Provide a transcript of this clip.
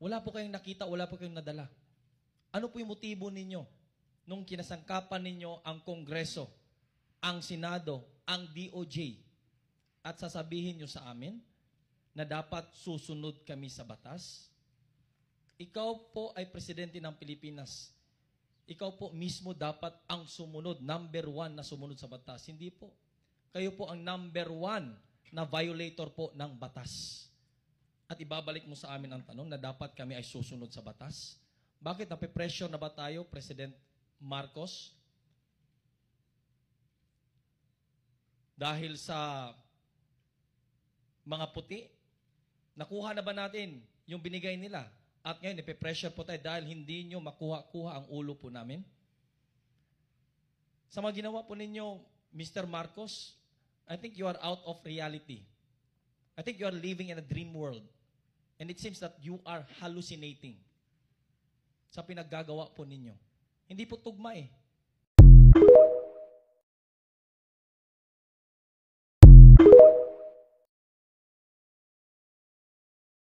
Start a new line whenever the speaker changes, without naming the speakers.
Wala po kayong nakita, wala po kayong nadala. Ano po yung motibo ninyo nung kinasangkapan ninyo ang Kongreso, ang Senado, ang DOJ, at sasabihin nyo sa amin na dapat susunod kami sa batas? Ikaw po ay presidente ng Pilipinas. Ikaw po mismo dapat ang sumunod, number 1 na sumunod sa batas. Hindi po. Kayo po ang number 1 na violator po ng batas. At ibabalik mo sa amin ang tanong na dapat kami ay susunod sa batas. Bakit? Nape-pressure na ba tayo, President Marcos? Dahil sa mga puti, nakuha na ba natin yung binigay nila? At ngayon, nape-pressure po tayo dahil hindi nyo makuha-kuha ang ulo po namin? Sa mga ginawa po ninyo, Mr. Marcos, I think you are out of reality. I think you are living in a dream world. And it seems that you are hallucinating sa pinaggagawa po ninyo. Hindi po tugma eh.